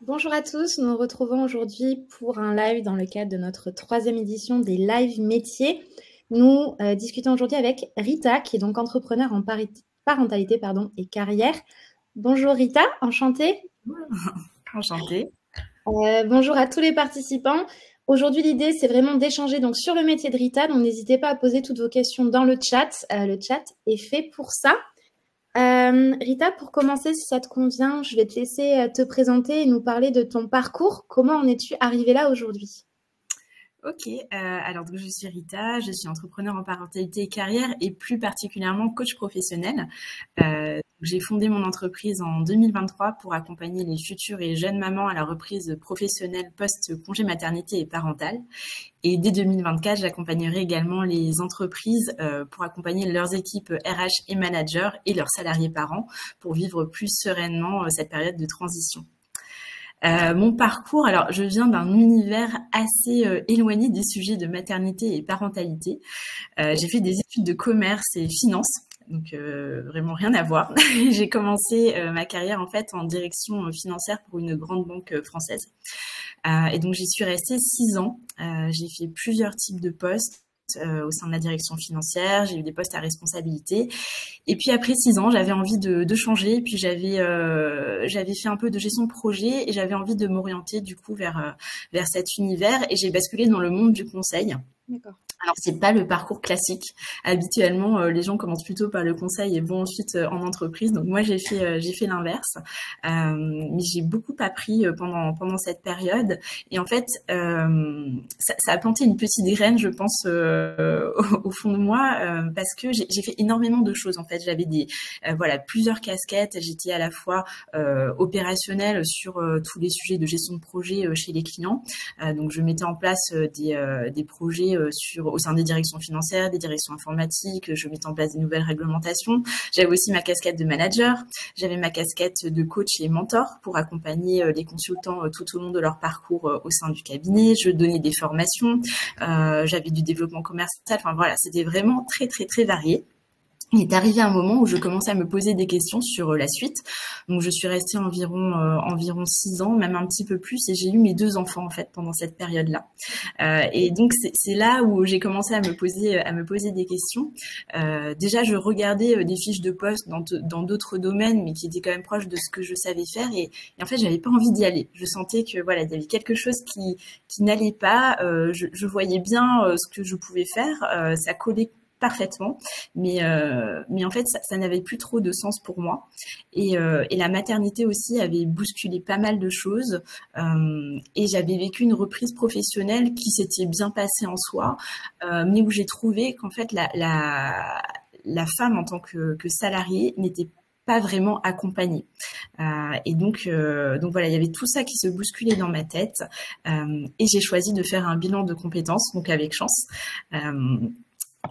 Bonjour à tous, nous nous retrouvons aujourd'hui pour un live dans le cadre de notre 3e édition des live métiers. Nous discutons aujourd'hui avec Rita, qui est donc entrepreneur en parentalité et carrière. Bonjour Rita, enchantée. Enchantée. Bonjour à tous les participants. Aujourd'hui, l'idée, c'est vraiment d'échanger donc sur le métier de Rita. Donc, n'hésitez pas à poser toutes vos questions dans le chat. Le chat est fait pour ça. Rita, pour commencer, si ça te convient, je vais te laisser te présenter et nous parler de ton parcours. Comment en es-tu arrivée là aujourd'hui? Ok, alors donc je suis Rita, je suis entrepreneur en parentalité et carrière et plus particulièrement coach professionnel. J'ai fondé mon entreprise en 2023 pour accompagner les futures et jeunes mamans à la reprise professionnelle post-congé maternité et parental. Et dès 2024, j'accompagnerai également les entreprises pour accompagner leurs équipes RH et managers et leurs salariés parents pour vivre plus sereinement cette période de transition. Mon parcours, alors je viens d'un univers assez éloigné des sujets de maternité et parentalité. J'ai fait des études de commerce et finance, donc vraiment rien à voir. J'ai commencé ma carrière en fait en direction financière pour une grande banque française. Et donc j'y suis restée 6 ans. J'ai fait plusieurs types de postes. Au sein de la direction financière, j'ai eu des postes à responsabilité. Et puis après 6 ans, j'avais envie de changer. Et puis j'avais fait un peu de gestion de projet et j'avais envie de m'orienter du coup vers cet univers. Et j'ai basculé dans le monde du conseil. D'accord. Alors c'est pas le parcours classique. Habituellement, les gens commencent plutôt par le conseil et vont ensuite en entreprise. Donc moi j'ai fait l'inverse. Mais j'ai beaucoup appris pendant cette période. Et en fait, ça a planté une petite graine, je pense, au fond de moi, parce que j'ai fait énormément de choses. En fait, j'avais plusieurs casquettes. J'étais à la fois opérationnelle sur tous les sujets de gestion de projet chez les clients. Donc je mettais en place des projets au sein des directions financières, des directions informatiques, je mettais en place des nouvelles réglementations. J'avais aussi ma casquette de manager, j'avais ma casquette de coach et mentor pour accompagner les consultants tout au long de leur parcours au sein du cabinet. Je donnais des formations, j'avais du développement commercial. Enfin voilà, c'était vraiment très très très varié. Il est arrivé un moment où je commençais à me poser des questions sur la suite. Donc, je suis restée environ 6 ans, même un petit peu plus, et j'ai eu mes 2 enfants en fait pendant cette période-là. Et donc c'est là où j'ai commencé à me poser des questions. Déjà, je regardais des fiches de poste dans d'autres domaines, mais qui étaient quand même proches de ce que je savais faire, et en fait, j'avais pas envie d'y aller. Je sentais que voilà, il y avait quelque chose qui n'allait pas. Je voyais bien ce que je pouvais faire, ça collait parfaitement, mais en fait ça n'avait plus trop de sens pour moi, et la maternité aussi avait bousculé pas mal de choses, et j'avais vécu une reprise professionnelle qui s'était bien passée en soi, mais où j'ai trouvé qu'en fait la femme en tant que salariée n'était pas vraiment accompagnée. Et donc voilà, il y avait tout ça qui se bousculait dans ma tête, et j'ai choisi de faire un bilan de compétences, donc avec chance.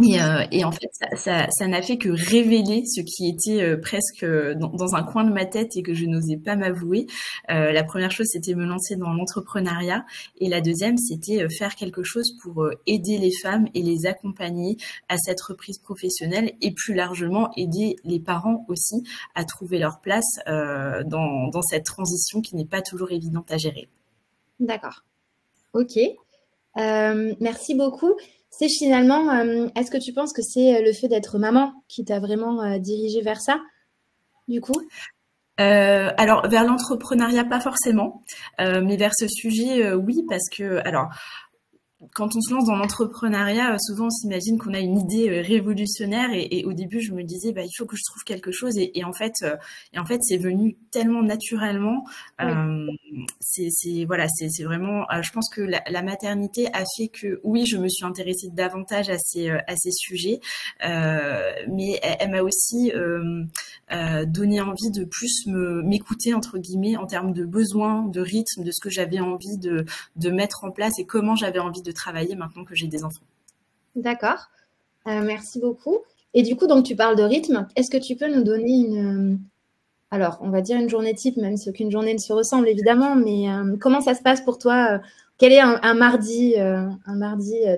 Et en fait, ça n'a fait que révéler ce qui était presque dans un coin de ma tête et que je n'osais pas m'avouer. La première chose, c'était me lancer dans l'entrepreneuriat, et la deuxième, c'était faire quelque chose pour aider les femmes et les accompagner à cette reprise professionnelle, et plus largement aider les parents aussi à trouver leur place dans cette transition qui n'est pas toujours évidente à gérer. D'accord. Ok. Merci beaucoup. C'est finalement, est-ce que tu penses que c'est le fait d'être maman qui t'a vraiment dirigée vers ça, du coup? Alors vers l'entrepreneuriat pas forcément, mais vers ce sujet oui, parce que alors quand on se lance dans l'entrepreneuriat, souvent on s'imagine qu'on a une idée révolutionnaire, et au début je me disais il faut que je trouve quelque chose, et en fait c'est venu tellement naturellement. Oui. C'est vraiment je pense que la maternité a fait que oui, je me suis intéressée davantage à ces sujets, mais elle m'a aussi donné envie de plus m'écouter entre guillemets en termes de besoins, de rythme, de ce que j'avais envie de mettre en place et comment j'avais envie de travailler maintenant que j'ai des enfants. D'accord. Merci beaucoup. Et du coup, donc tu parles de rythme. Est-ce que tu peux nous donner alors, on va dire une journée type, même si aucune journée ne se ressemble évidemment, mais comment ça se passe pour toi? Quel est un mardi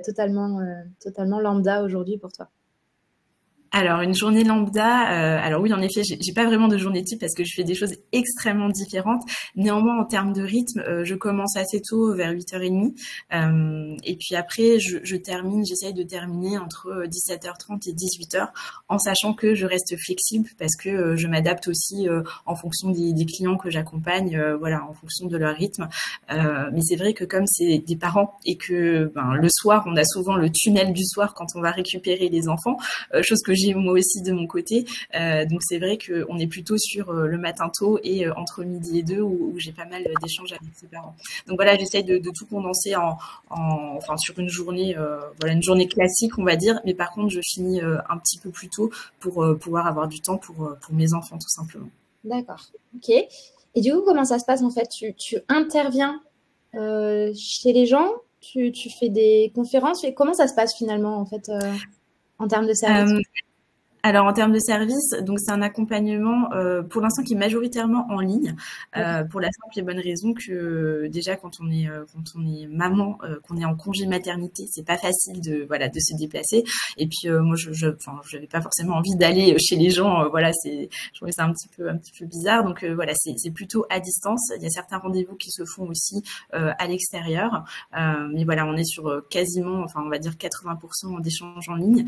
totalement lambda aujourd'hui pour toi? Alors, une journée lambda, alors oui, en effet, j'ai pas vraiment de journée type parce que je fais des choses extrêmement différentes. Néanmoins, en termes de rythme, je commence assez tôt, vers 8h30. Et puis après, j'essaye de terminer entre 17h30 et 18h, en sachant que je reste flexible parce que je m'adapte aussi en fonction des clients que j'accompagne, voilà, en fonction de leur rythme. Mais c'est vrai que comme c'est des parents et que le soir, on a souvent le tunnel du soir quand on va récupérer les enfants, chose que j'ai moi aussi de mon côté. Donc c'est vrai qu'on est plutôt sur le matin tôt et entre midi et 2 où j'ai pas mal d'échanges avec ses parents. Donc voilà, j'essaye de tout condenser enfin sur une journée, voilà, une journée classique on va dire. Mais par contre, je finis un petit peu plus tôt pour pouvoir avoir du temps pour mes enfants tout simplement. D'accord. Ok. Et du coup, comment ça se passe en fait? Tu interviens chez les gens, tu fais des conférences, et comment ça se passe finalement en fait en termes de service? Alors en termes de service, donc c'est un accompagnement pour l'instant qui est majoritairement en ligne, pour la simple et bonne raison que déjà quand on est maman, qu'on est en congé maternité, c'est pas facile de se déplacer. Et puis moi j'avais pas forcément envie d'aller chez les gens, je trouvais ça un petit peu bizarre. Donc voilà, c'est plutôt à distance. Il y a certains rendez-vous qui se font aussi à l'extérieur, mais voilà, on est sur quasiment, enfin on va dire 80% d'échanges en ligne.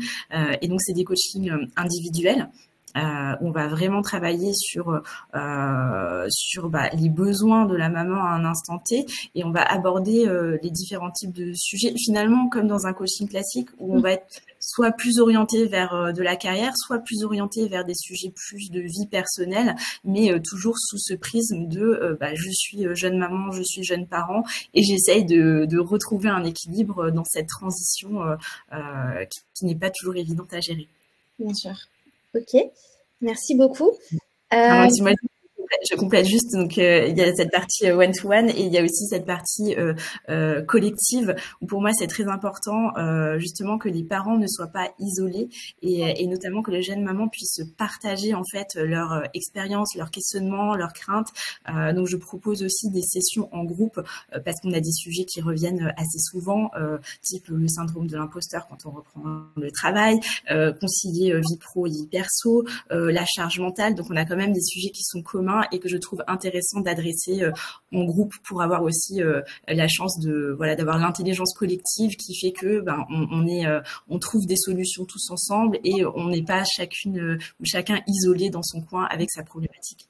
Et donc c'est des coachings individuels. On va vraiment travailler sur les besoins de la maman à un instant T, et on va aborder les différents types de sujets, finalement comme dans un coaching classique où on va être soit plus orienté vers de la carrière, soit plus orienté vers des sujets plus de vie personnelle, mais toujours sous ce prisme de je suis jeune maman, je suis jeune parent, et j'essaye de retrouver un équilibre dans cette transition qui n'est pas toujours évidente à gérer. Bien sûr. Ok, merci beaucoup. Je complète juste, donc il y a cette partie one-to-one et il y a aussi cette partie collective où pour moi c'est très important justement que les parents ne soient pas isolés et notamment que les jeunes mamans puissent partager en fait leur expérience, leurs questionnements, leurs craintes. Donc je propose aussi des sessions en groupe parce qu'on a des sujets qui reviennent assez souvent, type le syndrome de l'imposteur quand on reprend le travail, concilier vie pro et vie perso, la charge mentale. Donc on a quand même des sujets qui sont communs et que je trouve intéressant d'adresser en groupe pour avoir aussi la chance d'avoir l'intelligence collective qui fait que on trouve des solutions tous ensemble et on n'est pas chacune ou chacun isolé dans son coin avec sa problématique.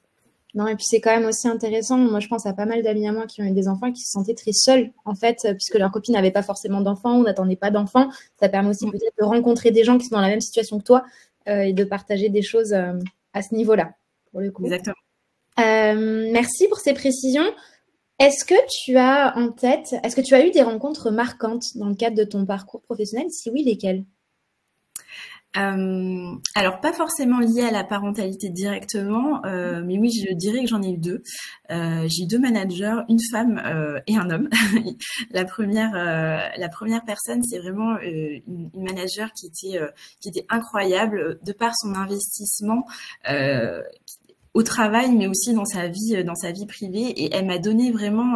Non, et puis c'est quand même aussi intéressant. Moi, je pense à pas mal d'amis à moi qui ont eu des enfants et qui se sentaient très seuls, en fait, puisque leur copine n'avait pas forcément d'enfants ou n'attendait pas d'enfants. Ça permet aussi peut-être de rencontrer des gens qui sont dans la même situation que toi et de partager des choses à ce niveau-là, pour le coup. Exactement. Merci pour ces précisions. Est-ce que tu as eu des rencontres marquantes dans le cadre de ton parcours professionnel? Si oui, lesquelles? Alors pas forcément lié à la parentalité directement, mais oui, je dirais que j'en ai eu deux. J'ai eu deux managers, une femme et un homme. La première personne, c'est vraiment une manager qui était incroyable de par son investissement au travail, mais aussi dans sa vie privée. Et elle m'a donné vraiment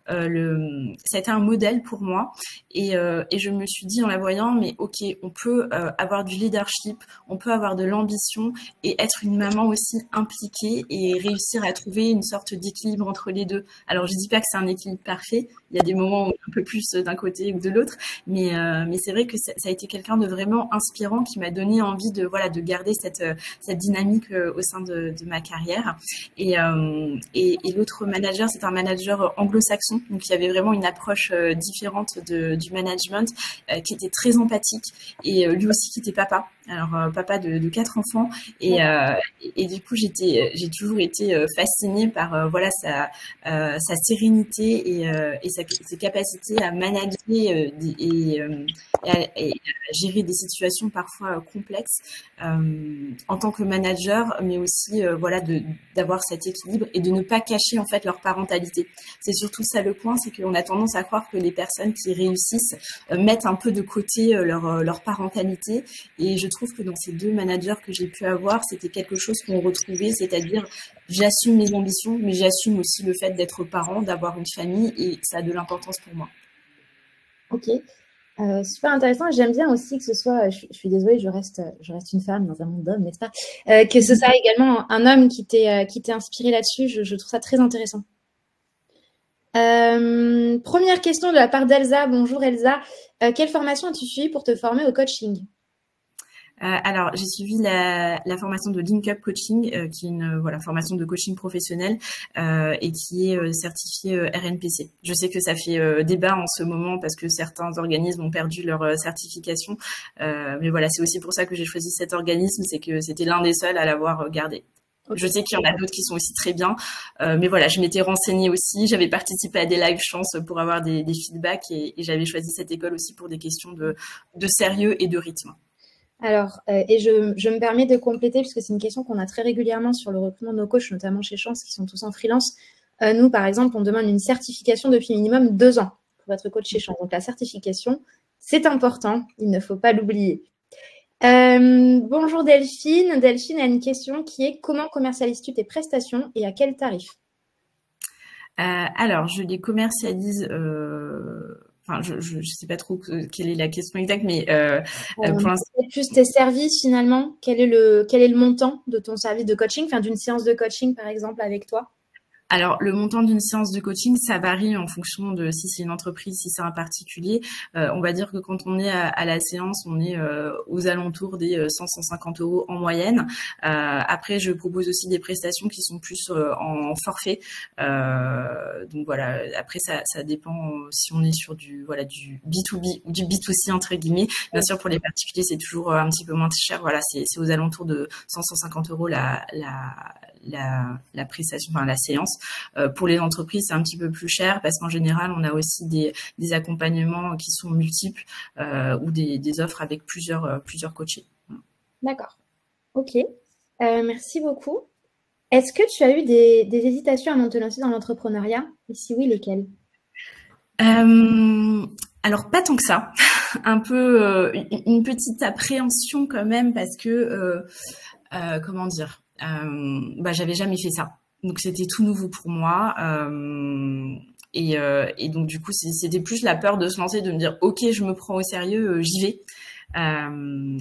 ça a été un modèle pour moi. Et je me suis dit en la voyant, mais ok, on peut avoir du leadership, on peut avoir de l'ambition et être une maman aussi impliquée et réussir à trouver une sorte d'équilibre entre les deux. Alors je dis pas que c'est un équilibre parfait. Il y a des moments où un peu plus d'un côté ou de l'autre, mais c'est vrai que ça a été quelqu'un de vraiment inspirant qui m'a donné envie de garder cette dynamique au sein de ma carrière. Et l'autre manager, c'est un manager anglo-saxon, donc il y avait vraiment une approche différente du management, qui était très empathique, et lui aussi qui était papa. Alors papa de 4 enfants, et du coup j'ai toujours été fascinée par sa sérénité et ses capacités à manager et à gérer des situations parfois complexes en tant que manager, mais aussi d'avoir cet équilibre et de ne pas cacher en fait leur parentalité. C'est surtout ça le point, c'est qu'on a tendance à croire que les personnes qui réussissent mettent un peu de côté leur parentalité, et je trouve que dans ces deux managers que j'ai pu avoir, c'était quelque chose qu'on retrouvait, c'est-à-dire j'assume mes ambitions, mais j'assume aussi le fait d'être parent, d'avoir une famille, et ça a de l'importance pour moi. Ok. Super intéressant. J'aime bien aussi que ce soit, je suis désolée, je reste une femme dans un monde d'hommes, n'est-ce pas? Que ce soit également un homme qui t'ait inspiré là-dessus. Je trouve ça très intéressant. Première question de la part d'Elsa. Bonjour Elsa. Quelle formation as-tu suivi pour te former au coaching? Alors, j'ai suivi la formation de Link Up Coaching, qui est une formation de coaching professionnel et qui est certifiée RNPC. Je sais que ça fait débat en ce moment parce que certains organismes ont perdu leur certification, mais voilà, c'est aussi pour ça que j'ai choisi cet organisme, c'est que c'était l'un des seuls à l'avoir gardé. Okay. Je sais qu'il y en a d'autres qui sont aussi très bien, mais voilà, je m'étais renseignée aussi, j'avais participé à des live chance pour avoir des feedbacks et j'avais choisi cette école aussi pour des questions de sérieux et de rythme. Alors, et je me permets de compléter, puisque c'est une question qu'on a très régulièrement sur le recrutement de nos coachs, notamment chez Chance, qui sont tous en freelance. Nous, par exemple, on demande une certification depuis minimum 2 ans pour être coach chez Chance. Donc, la certification, c'est important, il ne faut pas l'oublier. Bonjour Delphine. Delphine a une question qui est: comment commercialises-tu tes prestations et à quel tarif? Alors, je les commercialise... Enfin, je sais pas trop quelle est la question exacte, mais pour l'instant, plus tes services finalement. Quel est le montant de ton service de coaching, enfin d'une séance de coaching par exemple avec toi? Alors, le montant d'une séance de coaching, ça varie en fonction de si c'est une entreprise, si c'est un particulier. On va dire que quand on est à la séance, on est aux alentours des 100-150 € en moyenne. Après, je propose aussi des prestations qui sont plus en forfait. Donc voilà, après, ça dépend si on est sur du B2B ou du B2C entre guillemets. Bien sûr, pour les particuliers, c'est toujours un petit peu moins cher. Voilà, c'est aux alentours de 100-150 € la prestation, enfin la séance. Pour les entreprises, c'est un petit peu plus cher parce qu'en général, on a aussi des accompagnements qui sont multiples ou des offres avec plusieurs coachés. D'accord. Ok. Merci beaucoup. Est-ce que tu as eu des hésitations à te lancer dans l'entrepreneuriat? Et si oui, lesquelles? Alors, pas tant que ça. Un peu une petite appréhension quand même parce que, comment dire, j'avais jamais fait ça. Donc, c'était tout nouveau pour moi. Et donc, du coup, c'était plus la peur de se lancer, de me dire, OK, je me prends au sérieux, j'y vais. Mais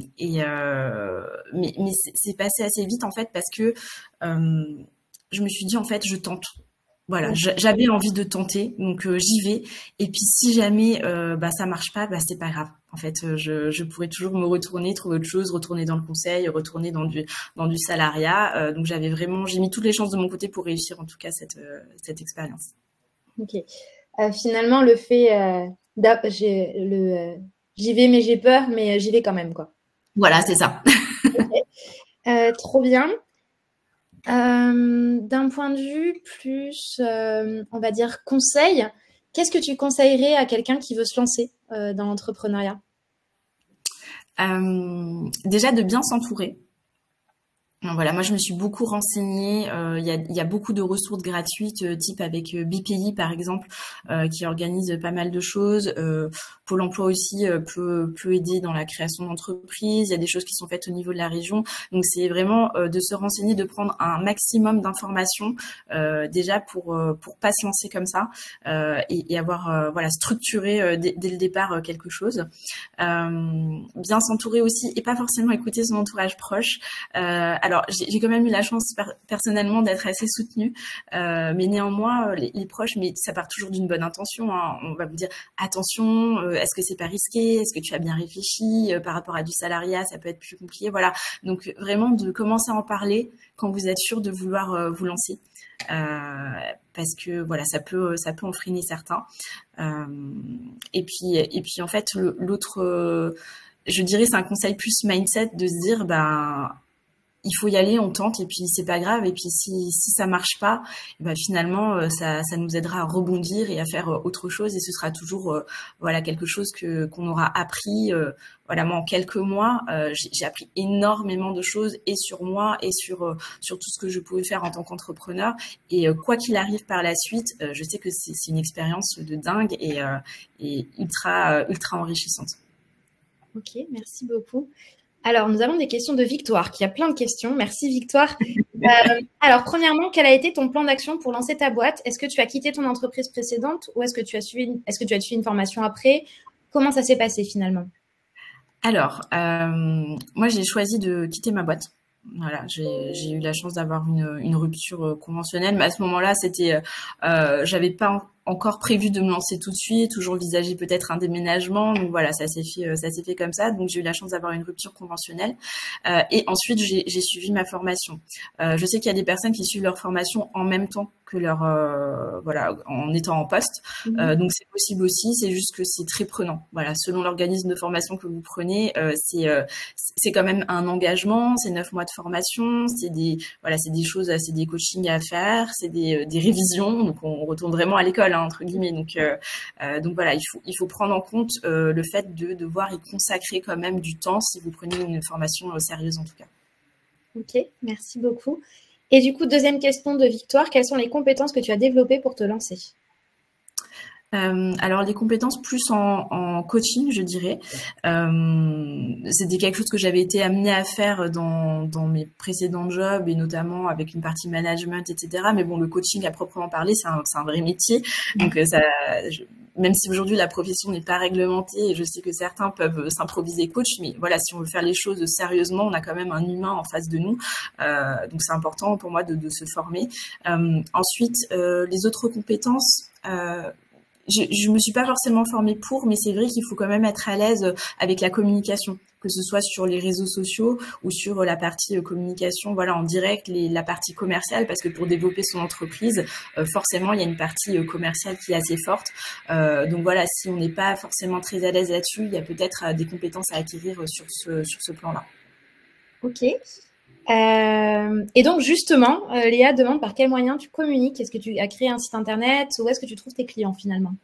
c'est passé assez vite, en fait, parce que je me suis dit, en fait, je tente. Voilà, j'avais envie de tenter, donc j'y vais. Et puis, si jamais ça marche pas, c'est pas grave. En fait, je pourrais toujours me retourner, trouver autre chose, retourner dans le conseil, retourner dans du salariat. Donc, j'ai mis toutes les chances de mon côté pour réussir, en tout cas, cette expérience. Ok. Finalement, le fait j'y vais, mais j'ai peur, mais j'y vais quand même, quoi. Voilà, c'est ça. Okay. Trop bien. D'un point de vue plus, on va dire, conseil, qu'est-ce que tu conseillerais à quelqu'un qui veut se lancer dans l'entrepreneuriat? Déjà, de bien s'entourer. Voilà, moi je me suis beaucoup renseignée. Il y a beaucoup de ressources gratuites, type avec BPI par exemple, qui organise pas mal de choses. Pôle emploi aussi peut aider dans la création d'entreprises. Il y a des choses qui sont faites au niveau de la région. Donc c'est vraiment de se renseigner, de prendre un maximum d'informations déjà pour pas se lancer comme ça et avoir structuré dès le départ quelque chose. Bien s'entourer aussi et pas forcément écouter son entourage proche. Alors, j'ai quand même eu la chance personnellement d'être assez soutenue, mais néanmoins, les proches, mais ça part toujours d'une bonne intention. Hein. On va vous dire attention, est-ce que c'est pas risqué? Est-ce que tu as bien réfléchi? Par rapport à du salariat, ça peut être plus compliqué. Voilà. Donc vraiment de commencer à en parler quand vous êtes sûr de vouloir vous lancer, parce que voilà, ça peut en freiner certains. Et puis en fait, l'autre, je dirais, c'est un conseil plus mindset de se dire il faut y aller, on tente et puis c'est pas grave. Et puis si ça marche pas, finalement ça nous aidera à rebondir et à faire autre chose et ce sera toujours quelque chose qu'on aura appris. Moi en quelques mois, j'ai appris énormément de choses et sur moi et sur tout ce que je pouvais faire en tant qu'entrepreneur. Et quoi qu'il arrive par la suite, je sais que c'est une expérience de dingue et ultra enrichissante. Ok, merci beaucoup. Alors, nous avons des questions de Victoire, qui a plein de questions. Merci, Victoire. Alors, premièrement, quel a été ton plan d'action pour lancer ta boîte? Est-ce que tu as quitté ton entreprise précédente ou est-ce que tu as suivi une formation après? Comment ça s'est passé finalement? Alors, moi, j'ai choisi de quitter ma boîte. Voilà, j'ai eu la chance d'avoir une rupture conventionnelle, mais à ce moment-là, j'avais pas encore prévu de me lancer tout de suite, ou j'envisageais peut-être un déménagement. Donc voilà, ça s'est fait comme ça. Donc j'ai eu la chance d'avoir une rupture conventionnelle. Et ensuite, j'ai suivi ma formation. Je sais qu'il y a des personnes qui suivent leur formation en même temps que voilà, en étant en poste. Donc c'est possible aussi. C'est juste que c'est très prenant. Voilà, selon l'organisme de formation que vous prenez, c'est quand même un engagement. C'est 9 mois de formation. C'est des choses, c'est des coachings à faire. C'est des révisions. Donc on retourne vraiment à l'école, hein, entre guillemets. Donc voilà, il faut prendre en compte le fait de devoir y consacrer quand même du temps si vous prenez une formation sérieuse en tout cas. Ok, merci beaucoup. Et du coup, deuxième question de Victoire, quelles sont les compétences que tu as développées pour te lancer? Alors les compétences plus en coaching, je dirais. C'était quelque chose que j'avais été amenée à faire dans mes précédents jobs et notamment avec une partie management, etc. Mais bon, le coaching à proprement parler, c'est un vrai métier. Donc même si aujourd'hui la profession n'est pas réglementée, et je sais que certains peuvent s'improviser coach, mais voilà, si on veut faire les choses sérieusement, on a quand même un humain en face de nous. Donc c'est important pour moi de se former. Ensuite, les autres compétences. Je me suis pas forcément formée pour, mais c'est vrai qu'il faut quand même être à l'aise avec la communication, que ce soit sur les réseaux sociaux ou sur la partie communication, voilà, en direct, la partie commerciale, parce que pour développer son entreprise, forcément, il y a une partie commerciale qui est assez forte. Donc voilà, si on n'est pas forcément très à l'aise là-dessus, il y a peut-être des compétences à acquérir sur ce plan-là. Ok. Et donc justement, Léa demande par quels moyens tu communiques. Est-ce que tu as créé un site internet? Où est-ce que tu trouves tes clients finalement?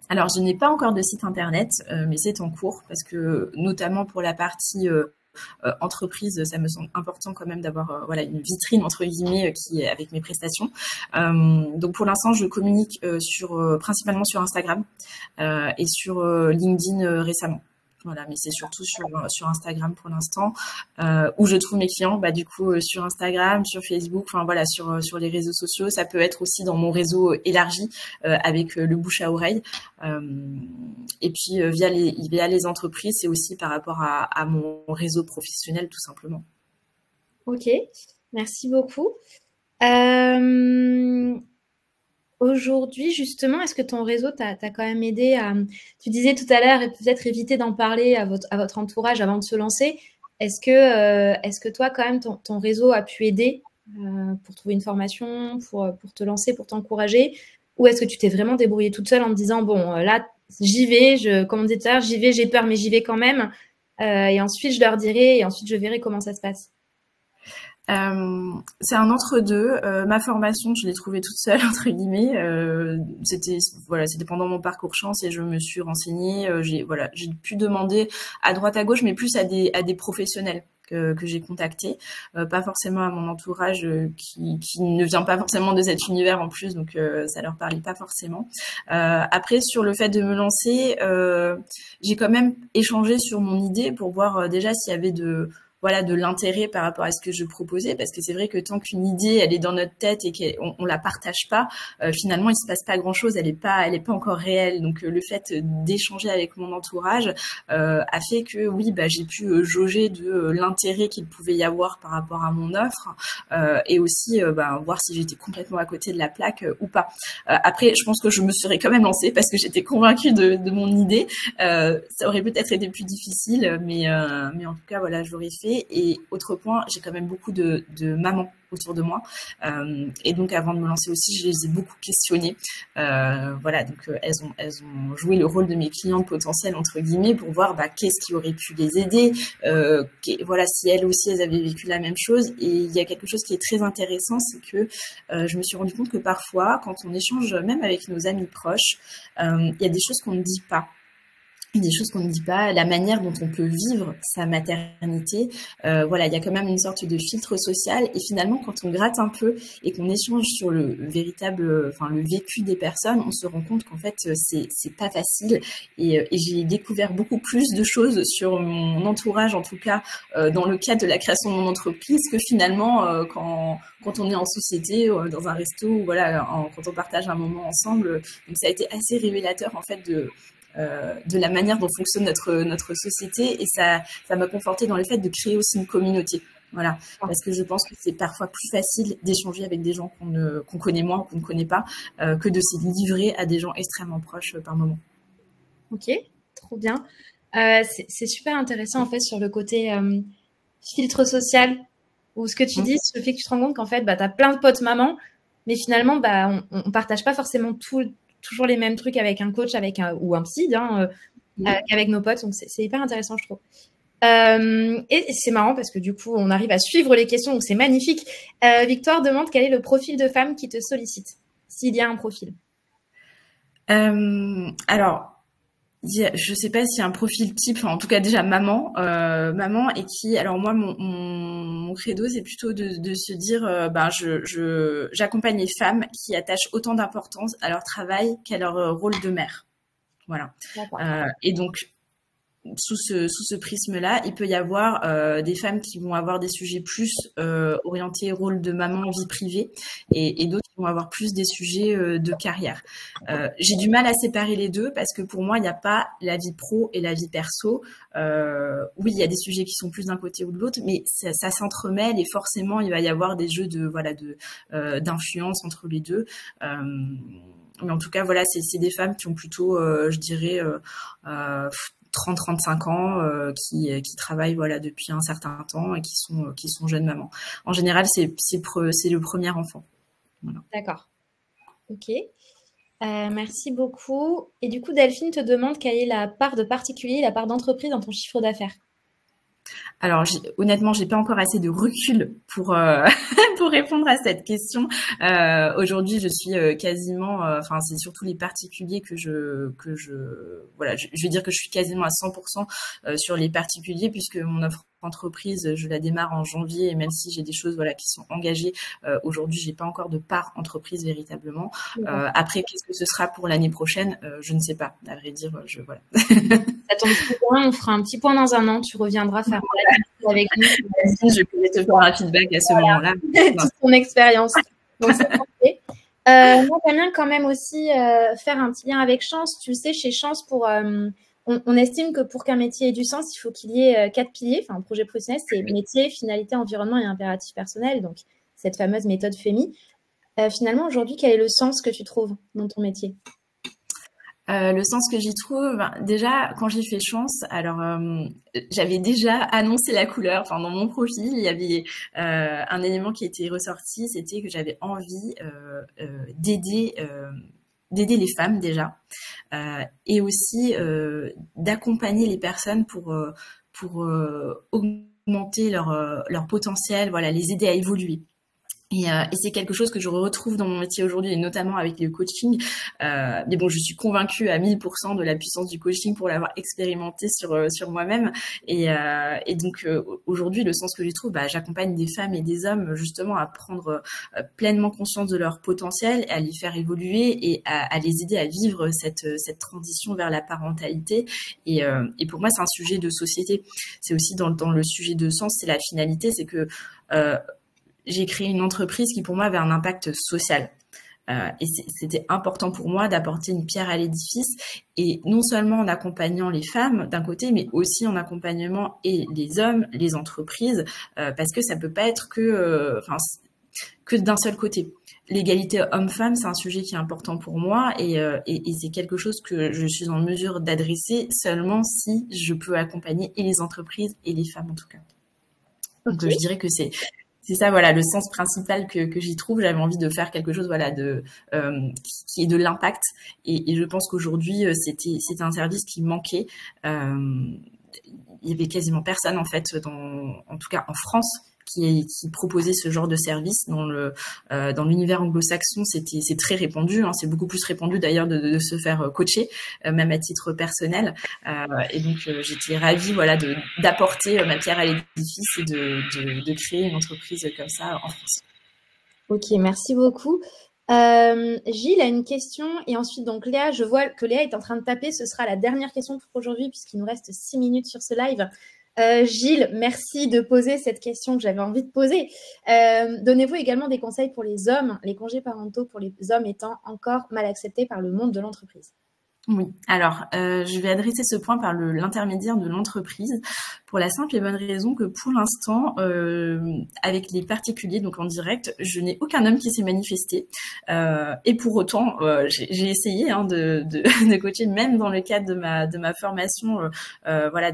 Alors, je n'ai pas encore de site internet, mais c'est en cours parce que notamment pour la partie entreprise, ça me semble important quand même d'avoir voilà une vitrine entre guillemets qui est avec mes prestations. Donc pour l'instant, je communique principalement sur Instagram et sur LinkedIn récemment. Voilà, mais c'est surtout sur Instagram pour l'instant où je trouve mes clients. Bah du coup sur Instagram, sur Facebook, enfin voilà sur les réseaux sociaux. Ça peut être aussi dans mon réseau élargi avec le bouche à oreille. Et puis via les entreprises, c'est aussi par rapport à mon réseau professionnel tout simplement. Ok, merci beaucoup. Aujourd'hui, justement, est-ce que ton réseau t'a quand même aidé à... Tu disais tout à l'heure, et peut-être éviter d'en parler à votre entourage avant de se lancer. Est-ce que toi, quand même, ton réseau a pu aider pour trouver une formation, pour te lancer, pour t'encourager? Ou est-ce que tu t'es vraiment débrouillée toute seule en te disant, bon, là, j'y vais, comme on disait tout à l'heure, j'y vais, j'ai peur, mais j'y vais quand même. Et ensuite, je leur dirai, et ensuite, je verrai comment ça se passe. C'est un entre-deux. Ma formation, je l'ai trouvée toute seule entre guillemets. C'était pendant mon parcours chance et je me suis renseignée. J'ai pu demander à droite à gauche, mais plus à des professionnels que j'ai contactés, pas forcément à mon entourage qui ne vient pas forcément de cet univers en plus, donc ça leur parlait pas forcément. Après, sur le fait de me lancer, j'ai quand même échangé sur mon idée pour voir déjà s'il y avait de l'intérêt par rapport à ce que je proposais, parce que c'est vrai que tant qu'une idée elle est dans notre tête et qu'on la partage pas, finalement il se passe pas grand chose, elle est pas encore réelle. Donc le fait d'échanger avec mon entourage a fait que oui, j'ai pu jauger de l'intérêt qu'il pouvait y avoir par rapport à mon offre et aussi voir si j'étais complètement à côté de la plaque ou pas. Après, je pense que je me serais quand même lancée parce que j'étais convaincue de mon idée. Ça aurait peut-être été plus difficile, mais en tout cas voilà, je l'aurais fait. Et autre point, j'ai quand même beaucoup de mamans autour de moi. Et donc, avant de me lancer aussi, je les ai beaucoup questionnées. Donc elles ont joué le rôle de mes clientes potentielles, entre guillemets, pour voir qu'est-ce qui aurait pu les aider. Si elles aussi, elles avaient vécu la même chose. Et il y a quelque chose qui est très intéressant, c'est que je me suis rendu compte que parfois, quand on échange même avec nos amis proches, il y a des choses qu'on ne dit pas. Des choses qu'on ne dit pas, la manière dont on peut vivre sa maternité. Il y a quand même une sorte de filtre social. Et finalement, quand on gratte un peu et qu'on échange sur le vécu des personnes, on se rend compte qu'en fait, c'est pas facile. Et j'ai découvert beaucoup plus de choses sur mon entourage, en tout cas, dans le cadre de la création de mon entreprise, que finalement, quand on est en société, dans un resto, quand on partage un moment ensemble. Donc, ça a été assez révélateur, en fait, de la manière dont fonctionne notre société, et ça m'a confortée dans le fait de créer aussi une communauté. Voilà, parce que je pense que c'est parfois plus facile d'échanger avec des gens qu'on connaît moins, qu'on ne connaît pas, que de se livrer à des gens extrêmement proches par moment. Ok, trop bien. C'est super intéressant en fait sur le côté filtre social, ou ce que tu dis, sur le fait que tu te rends compte qu'en fait, bah, tu as plein de potes mamans, mais finalement, bah, on partage pas forcément toujours les mêmes trucs avec un coach ou un psy, qu'avec nos potes. Donc, c'est hyper intéressant, je trouve. Et c'est marrant parce que du coup, on arrive à suivre les questions, donc c'est magnifique. Victoire demande quel est le profil de femme qui te sollicite, s'il y a un profil. Alors, je sais pas s'il y a un profil type, en tout cas déjà maman, et qui, alors moi mon credo c'est plutôt de se dire, j'accompagne les femmes qui attachent autant d'importance à leur travail qu'à leur rôle de mère, voilà. Et donc sous ce prisme-là, il peut y avoir des femmes qui vont avoir des sujets plus orientés rôle de maman, vie privée, et d'autres qui vont avoir plus des sujets de carrière. J'ai du mal à séparer les deux parce que pour moi, il n'y a pas la vie pro et la vie perso. Oui, il y a des sujets qui sont plus d'un côté ou de l'autre, mais ça s'entremêle et forcément, il va y avoir des jeux d'influence entre les deux. Mais en tout cas, voilà, c'est des femmes qui ont plutôt, je dirais, 30-35 ans, qui travaillent voilà depuis un certain temps et qui sont jeunes mamans. En général, c'est le premier enfant. Voilà. D'accord. Ok. Merci beaucoup. Et du coup, Delphine te demande quelle est la part de particulier, la part d'entreprise dans ton chiffre d'affaires. Alors, honnêtement, j'ai pas encore assez de recul pour pour répondre à cette question. Aujourd'hui, je suis quasiment, enfin, c'est surtout les particuliers voilà, je vais dire que je suis quasiment à 100% sur les particuliers puisque mon offre entreprise, je la démarre en janvier et même si j'ai des choses voilà qui sont engagées, aujourd'hui, j'ai pas encore de part entreprise véritablement. Après, qu'est-ce que ce sera pour l'année prochaine, je ne sais pas. À vrai dire, voilà. Ça tombe très bien, on fera un petit point dans un an, tu reviendras faire avec nous. Je pourrais te faire un feedback à ce moment-là. Toute ton expérience. Donc, c'est parfait. Moi, j'aime bien quand même aussi faire un petit lien avec Chance. Tu sais, chez Chance, on estime que pour qu'un métier ait du sens, il faut qu'il y ait 4 piliers. Enfin, un projet professionnel, c'est métier, finalité, environnement et impératif personnel. Donc, cette fameuse méthode FEMI. Finalement, aujourd'hui, quel est le sens que tu trouves dans ton métier ? Le sens que j'y trouve, déjà quand j'ai fait Chance, alors j'avais déjà annoncé la couleur. Enfin, dans mon profil, il y avait un élément qui était ressorti, c'était que j'avais envie d'aider les femmes déjà, et aussi d'accompagner les personnes pour augmenter leur potentiel, voilà, les aider à évoluer. Et c'est quelque chose que je retrouve dans mon métier aujourd'hui, et notamment avec le coaching. Mais bon, je suis convaincue à 1000% de la puissance du coaching pour l'avoir expérimenté sur moi-même. Et donc aujourd'hui, le sens que j'y trouve, j'accompagne des femmes et des hommes justement à prendre pleinement conscience de leur potentiel, à les faire évoluer et à les aider à vivre cette transition vers la parentalité. Et pour moi, c'est un sujet de société. C'est aussi dans le sujet de sens, c'est la finalité, c'est que j'ai créé une entreprise qui, pour moi, avait un impact social. Et c'était important pour moi d'apporter une pierre à l'édifice, et non seulement en accompagnant les femmes d'un côté, mais aussi en accompagnement et les hommes, les entreprises, parce que ça peut pas être que d'un seul côté. L'égalité homme-femme, c'est un sujet qui est important pour moi, et c'est quelque chose que je suis en mesure d'adresser seulement si je peux accompagner et les entreprises et les femmes en tout cas. Donc je dirais que c'est ça, voilà, le sens principal que j'y trouve. J'avais envie de faire quelque chose, voilà, qui ait de l'impact. Et je pense qu'aujourd'hui, c'était un service qui manquait. Il y avait quasiment personne, en fait, en tout cas en France, qui proposait ce genre de service. Dans l'univers anglo-saxon, c'est très répandu, hein, c'est beaucoup plus répandu d'ailleurs de se faire coacher, même à titre personnel. Et donc j'étais ravie, voilà, d'apporter ma pierre à l'édifice et de créer une entreprise comme ça en France. Ok, merci beaucoup. Gilles a une question, et ensuite donc Léa, je vois que Léa est en train de taper, ce sera la dernière question pour aujourd'hui puisqu'il nous reste 6 minutes sur ce live. Gilles, merci de poser cette question que j'avais envie de poser. Donnez-vous également des conseils pour les hommes, les congés parentaux pour les hommes étant encore mal acceptés par le monde de l'entreprise? Oui, alors je vais adresser ce point par l'intermédiaire de l'entreprise pour la simple et bonne raison que pour l'instant, avec les particuliers, donc en direct, je n'ai aucun homme qui s'est manifesté. Et pour autant, j'ai essayé de coacher, même dans le cadre de ma formation, voilà,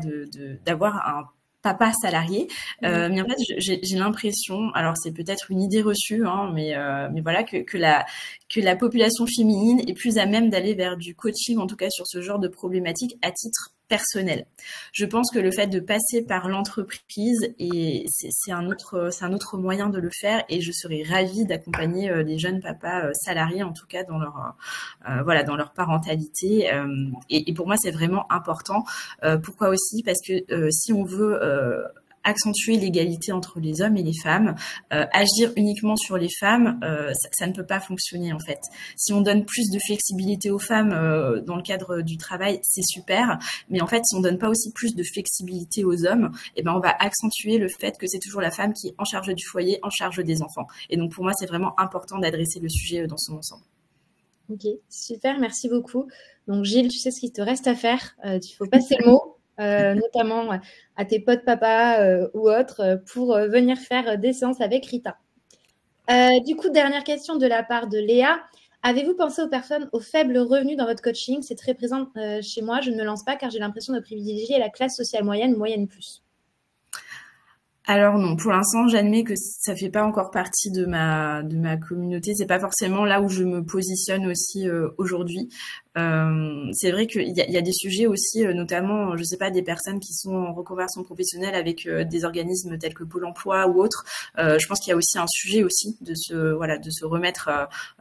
d'avoir un papa salarié, mais en fait j'ai l'impression, alors c'est peut-être une idée reçue, hein, mais voilà que la population féminine est plus à même d'aller vers du coaching, en tout cas sur ce genre de problématiques à titre personnel. Je pense que le fait de passer par l'entreprise, et c'est un autre moyen de le faire, et je serais ravie d'accompagner les jeunes papas salariés, en tout cas dans leur voilà, dans leur parentalité, et pour moi c'est vraiment important. Pourquoi aussi? Parce que si on veut accentuer l'égalité entre les hommes et les femmes, agir uniquement sur les femmes, ça ne peut pas fonctionner en fait. Si on donne plus de flexibilité aux femmes dans le cadre du travail, c'est super, mais en fait si on donne pas aussi plus de flexibilité aux hommes, eh ben on va accentuer le fait que c'est toujours la femme qui est en charge du foyer, en charge des enfants. Et donc pour moi c'est vraiment important d'adresser le sujet dans son ensemble. Ok, super, merci beaucoup. Donc Gilles, tu sais ce qu'il te reste à faire. Il faut passer le mot, notamment à tes potes papa ou autres, pour venir faire des séances avec Rita. Du coup, dernière question de la part de Léa. Avez-vous pensé aux personnes aux faibles revenus dans votre coaching? C'est très présent chez moi. Je ne me lance pas car j'ai l'impression de privilégier la classe sociale moyenne, moyenne plus. Alors non, pour l'instant, j'admets que ça fait pas encore partie de ma communauté. C'est pas forcément là où je me positionne aussi aujourd'hui. C'est vrai qu'il y a des sujets aussi, notamment, je sais pas, des personnes qui sont en reconversion professionnelle avec des organismes tels que Pôle Emploi ou autres. Je pense qu'il y a aussi un sujet aussi de se remettre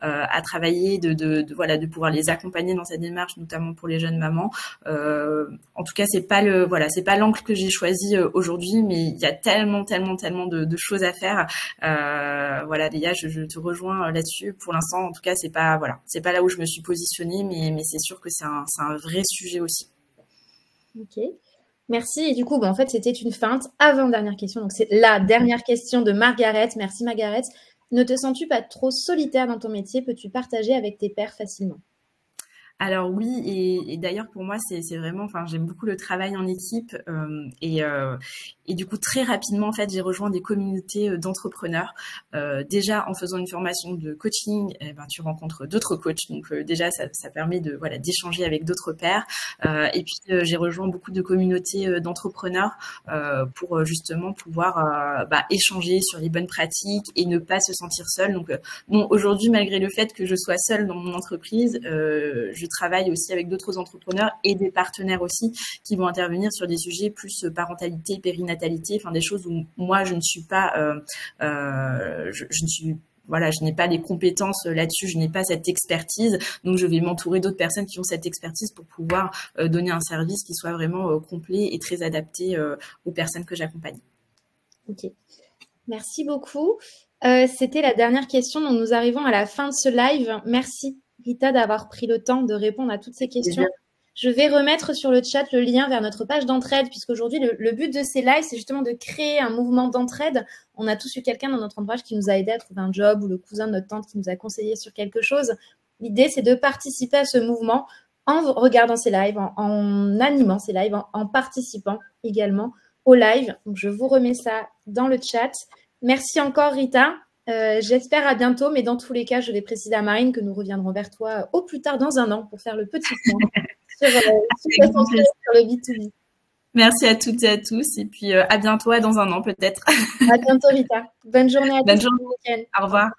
à travailler, de pouvoir les accompagner dans cette démarche, notamment pour les jeunes mamans. En tout cas, c'est pas l'angle que j'ai choisi aujourd'hui, mais il y a tellement de choses à faire. Voilà, Léa, je te rejoins là-dessus. Pour l'instant, en tout cas, c'est pas là où je me suis positionnée, mais c'est sûr que c'est un vrai sujet aussi. Ok, merci. Et du coup, en fait, c'était une feinte. Avant-dernière question, donc c'est la dernière question de Margaret. Merci Margaret. Ne te sens-tu pas trop solitaire dans ton métier? Peux-tu partager avec tes pairs facilement? Alors oui, et d'ailleurs pour moi c'est vraiment, enfin j'aime beaucoup le travail en équipe, et du coup très rapidement en fait j'ai rejoint des communautés d'entrepreneurs. Déjà en faisant une formation de coaching, tu rencontres d'autres coachs, donc déjà ça permet d'échanger avec d'autres pairs. Et puis j'ai rejoint beaucoup de communautés d'entrepreneurs pour justement pouvoir échanger sur les bonnes pratiques et ne pas se sentir seul. Donc bon, aujourd'hui malgré le fait que je sois seule dans mon entreprise, je travaille aussi avec d'autres entrepreneurs et des partenaires aussi qui vont intervenir sur des sujets plus parentalité, périnatalité, enfin des choses où moi je ne suis pas, je n'ai pas les compétences là-dessus, je n'ai pas cette expertise, donc je vais m'entourer d'autres personnes qui ont cette expertise pour pouvoir donner un service qui soit vraiment complet et très adapté aux personnes que j'accompagne. Ok, merci beaucoup. C'était la dernière question, donc nous arrivons à la fin de ce live. Merci Rita d'avoir pris le temps de répondre à toutes ces questions. Je vais remettre sur le chat le lien vers notre page d'entraide, puisqu'aujourd'hui, le but de ces lives, c'est justement de créer un mouvement d'entraide. On a tous eu quelqu'un dans notre entourage qui nous a aidé à trouver un job, ou le cousin de notre tante qui nous a conseillé sur quelque chose. L'idée, c'est de participer à ce mouvement en regardant ces lives, en animant ces lives, en participant également au live. Donc, je vous remets ça dans le chat. Merci encore, Rita. J'espère à bientôt, mais dans tous les cas, je vais préciser à Marine que nous reviendrons vers toi au plus tard dans un an pour faire le petit point sur le B2B. Merci à toutes et à tous, et puis à bientôt, dans un an peut-être. À bientôt Rita. Bonne journée à tous. Bonne journée. Au revoir.